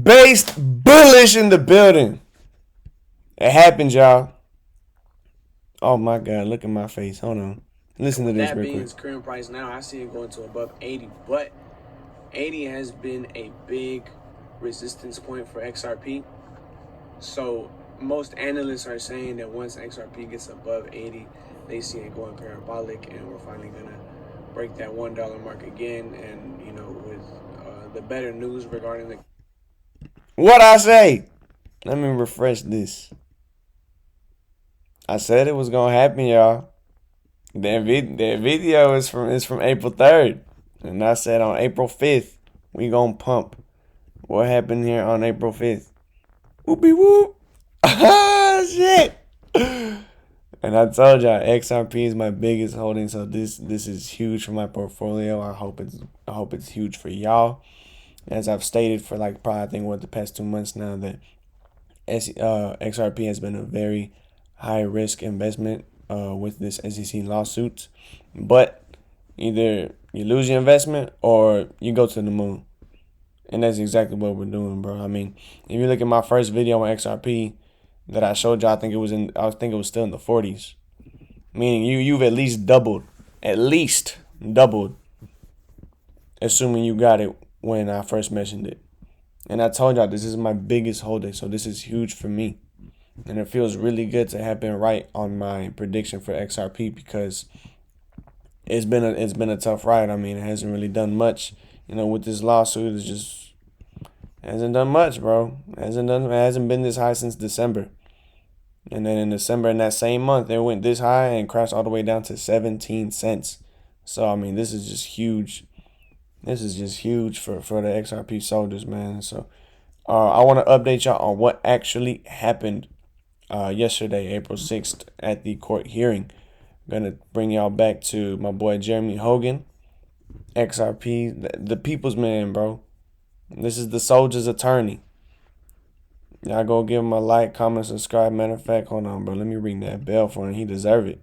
Based bullish in the building. It happened, y'all. Oh my God, look at my face. Hold on. Listen to this real quick. That being its current price now, I see it going to above 80, but 80 has been a big resistance point for XRP. So most analysts are saying that once XRP gets above 80, they see it going parabolic, and we're finally gonna break that $1 mark again. And you know, with the better news regarding the what I say? Let me refresh this. I said it was gonna happen, y'all. That video is from April 3rd, and I said on April 5th we gonna pump. What happened here on April 5th? Whoopie whoop! Ah, shit! And I told y'all XRP is my biggest holding, so this is huge for my portfolio. I hope it's huge for y'all. As I've stated for like probably I think the past 2 months now, that XRP has been a very high risk investment with this SEC lawsuit. But either you lose your investment or you go to the moon. And that's exactly what we're doing, bro. I mean, if you look at my first video on XRP that I showed you, I think it was still in the 40s. Meaning you've at least doubled, assuming you got it when I first mentioned it. And I told y'all this is my biggest holding, so this is huge for me. And it feels really good to have been right on my prediction for XRP, because it's been a tough ride. I mean, it hasn't really done much. You know, with this lawsuit, it just hasn't done much, bro. It hasn't been this high since December. And then in December, in that same month, it went this high and crashed all the way down to 17 cents. So, I mean, this is just huge. This is just huge for the XRP soldiers, man. So, I want to update y'all on what actually happened yesterday, April 6th, at the court hearing. I'm going to bring y'all back to my boy Jeremy Hogan, XRP, the people's man, bro. This is the soldier's attorney. Y'all go give him a like, comment, subscribe. Matter of fact, hold on, bro. Let me ring that bell for him. He deserve it.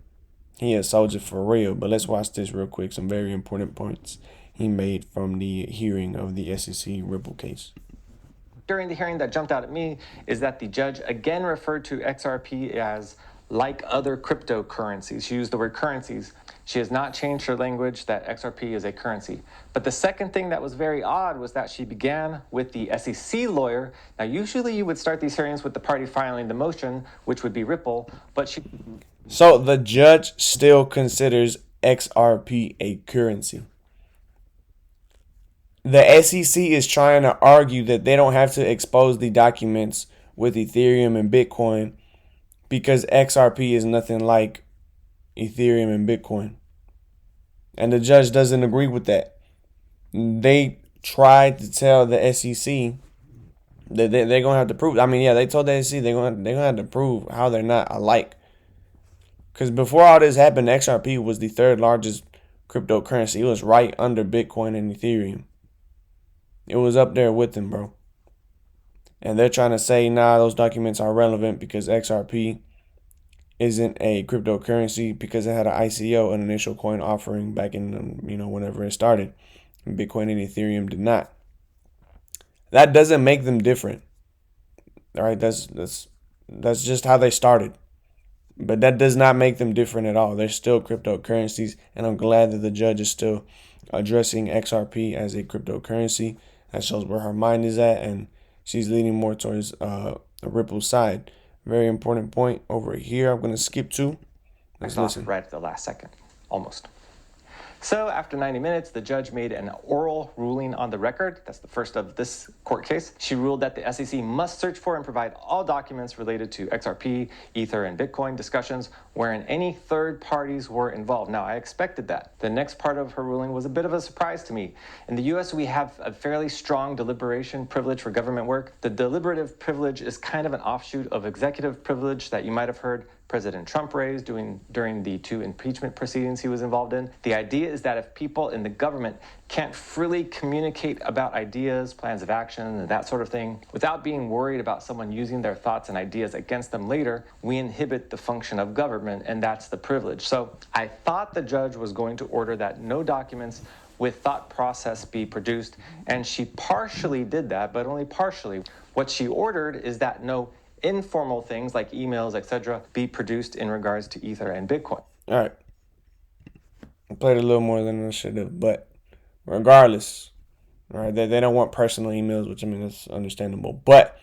He a soldier for real. But let's watch this real quick. Some very important points he made from the hearing of the SEC Ripple case. During the hearing, that jumped out at me is that the judge again referred to XRP as like other cryptocurrencies. She used the word currencies. She has not changed her language that XRP is a currency. But the second thing that was very odd was that she began with the SEC lawyer. Now, usually you would start these hearings with the party filing the motion, which would be Ripple, but she... So the judge still considers XRP a currency. The SEC is trying to argue that they don't have to expose the documents with Ethereum and Bitcoin because XRP is nothing like Ethereum and Bitcoin. And the judge doesn't agree with that. They tried to tell the SEC that they're going to have to prove. I mean, yeah, they told the SEC they're going to have to prove how they're not alike. Because before all this happened, XRP was the third largest cryptocurrency. It was right under Bitcoin and Ethereum. It was up there with them, bro. And they're trying to say, nah, those documents are relevant because XRP isn't a cryptocurrency because it had an ICO, an initial coin offering, back in, whenever it started. Bitcoin and Ethereum did not. That doesn't make them different. All right, that's just how they started. But that does not make them different at all. They're still cryptocurrencies, and I'm glad that the judge is still addressing XRP as a cryptocurrency. That shows where her mind is at, and she's leaning more towards the Ripple side. Very important point over here. I'm going to skip to. Let's listen. Right at the last second, almost. So after 90 minutes, the judge made an oral ruling on the record. That's the first of this court case. She ruled that the SEC must search for and provide all documents related to XRP, Ether, and Bitcoin discussions wherein any third parties were involved. Now, I expected that. The next part of her ruling was a bit of a surprise to me. In the U.S., we have a fairly strong deliberation privilege for government work. The deliberative privilege is kind of an offshoot of executive privilege that you might have heard President Trump raised during the 2 impeachment proceedings he was involved in. The idea is that if people in the government can't freely communicate about ideas, plans of action, and that sort of thing, without being worried about someone using their thoughts and ideas against them later, we inhibit the function of government, and that's the privilege. So I thought the judge was going to order that no documents with thought process be produced, and she partially did that, but only partially. What she ordered is that no informal things like emails, etc., be produced in regards to Ether and Bitcoin. All right. I played a little more than I should have, but regardless, right? They don't want personal emails, which I mean that's understandable. But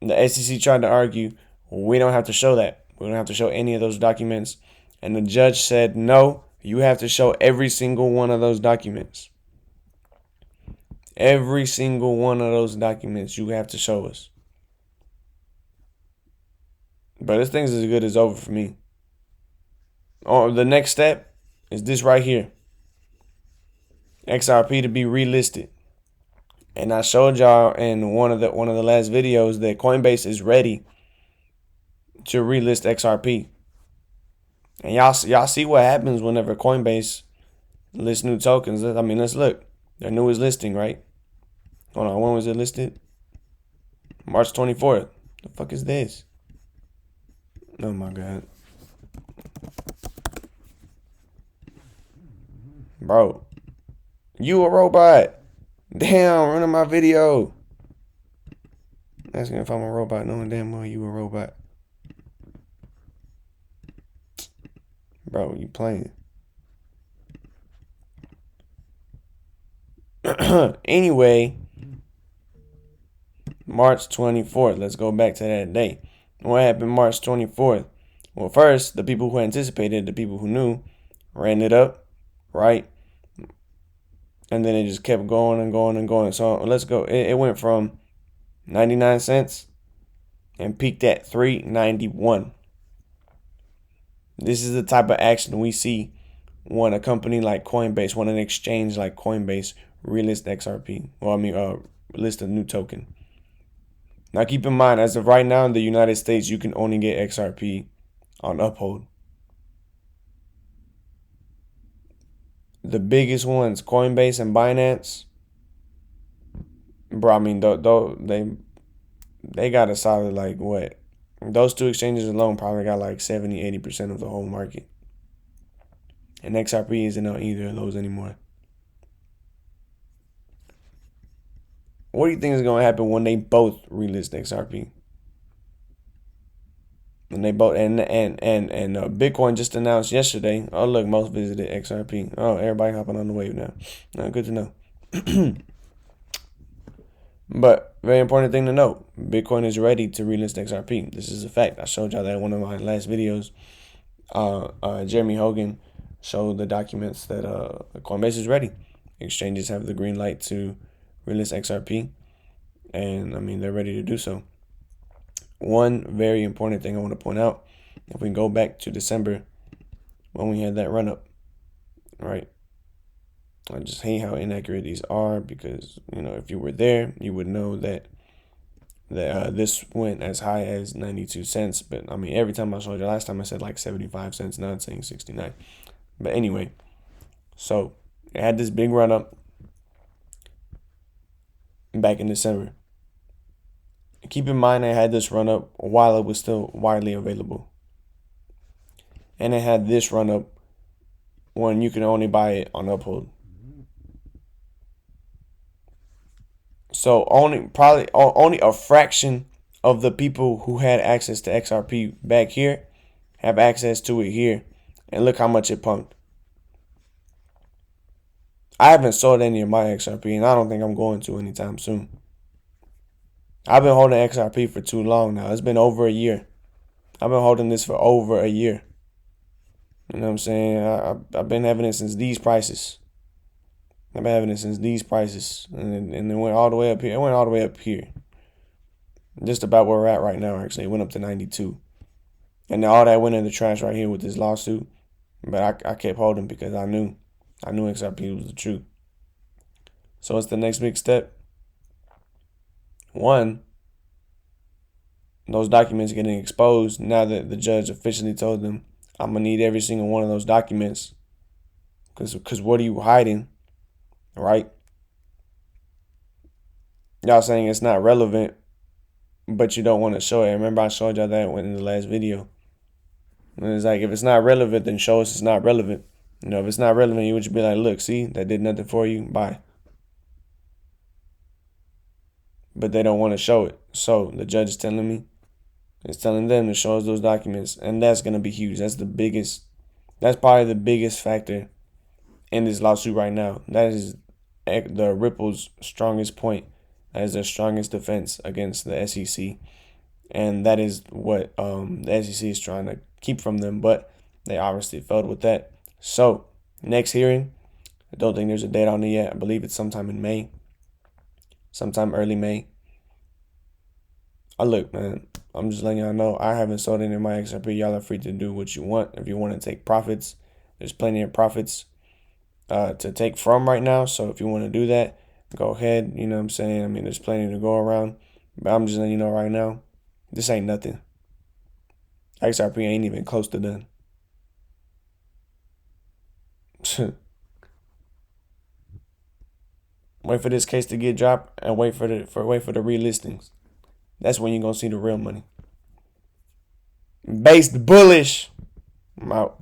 the SEC tried to argue we don't have to show that. We don't have to show any of those documents, and the judge said no. You have to show every single one of those documents. Every single one of those documents you have to show us. But this thing's as good as over for me. Oh, the next step is this right here. XRP to be relisted. And I showed y'all in one of the last videos that Coinbase is ready to relist XRP. And y'all see what happens whenever Coinbase lists new tokens. I mean, let's look. Their newest listing, right? Hold on, when was it listed? March 24th. The fuck is this? Oh my god. Bro. You a robot. Damn, running my video. Asking if I'm a robot, knowing damn well you a robot. Bro, you playing. Anyway, March 24th. Let's go back to that day. What happened March 24th? Well, first, the people who anticipated, the people who knew, ran it up, right? And then it just kept going and going and going. So let's go. It went from 99 cents and peaked at $3.91. This is the type of action we see when a company like Coinbase, when an exchange like Coinbase relist XRP. Well, I mean, list a new token. Now, keep in mind, as of right now in the United States, you can only get XRP on Uphold. The biggest ones, Coinbase and Binance, bro, I mean, they got a solid, like, what? Those two exchanges alone probably got like 70-80% of the whole market. And XRP isn't on either of those anymore. What do you think is going to happen when they both relist XRP? When they both and Bitcoin just announced yesterday. Oh look, most visited XRP. Oh, everybody hopping on the wave now. Good to know. But very important thing to note: Bitcoin is ready to relist XRP. This is a fact. I showed y'all that in one of my last videos. Jeremy Hogan showed the documents that Coinbase is ready. Exchanges have the green light to relist XRP, and I mean they're ready to do so. One very important thing I want to point out, if we go back to December when we had that run up, right? I just hate how inaccurate these are because, you know, if you were there, you would know that this went as high as 92 cents. But I mean, every time I showed you last time, I said like 75 cents. Now it's saying 69. But anyway, so it had this big run up back in December. Keep in mind, I had this run up while it was still widely available. And it had this run up when you can only buy it on Uphold. So only a fraction of the people who had access to XRP back here have access to it here. And look how much it pumped. I haven't sold any of my XRP, and I don't think I'm going to anytime soon. I've been holding XRP for too long now. It's been over a year. I've been holding this for over a year. You know what I'm saying? I've been having it since these prices. I've been having it since these prices. And it went all the way up here. It went all the way up here. Just about where we're at right now, actually. It went up to 92. And all that went in the trash right here with this lawsuit. But I kept holding because I knew XRP was the truth. So what's the next big step? One, those documents getting exposed now that the judge officially told them, I'm going to need every single one of those documents. Because what are you hiding? Right? Y'all saying it's not relevant, but you don't want to show it. Remember I showed y'all that in the last video. And it's like, if it's not relevant, then show us it's not relevant. You know, if it's not relevant, you would just be like, look, see, that did nothing for you. Bye. But they don't want to show it. So the judge is telling me, it's telling them to show us those documents. And that's going to be huge. That's probably the biggest factor in this lawsuit right now. That is the Ripple's strongest point. That is their strongest defense against the SEC. And that is what the SEC is trying to keep from them. But they obviously failed with that. So next hearing, I don't think there's a date on it yet. I believe it's sometime in May. Sometime early May. Look, man, I'm just letting y'all know I haven't sold any of my XRP. Y'all are free to do what you want. If you want to take profits, there's plenty of profits to take from right now. So if you want to do that, go ahead. You know what I'm saying? I mean, there's plenty to go around. But I'm just letting you know right now, this ain't nothing. XRP ain't even close to done. Wait for this case to get dropped and wait for the relistings. That's when you're gonna see the real money. Based bullish. I'm out.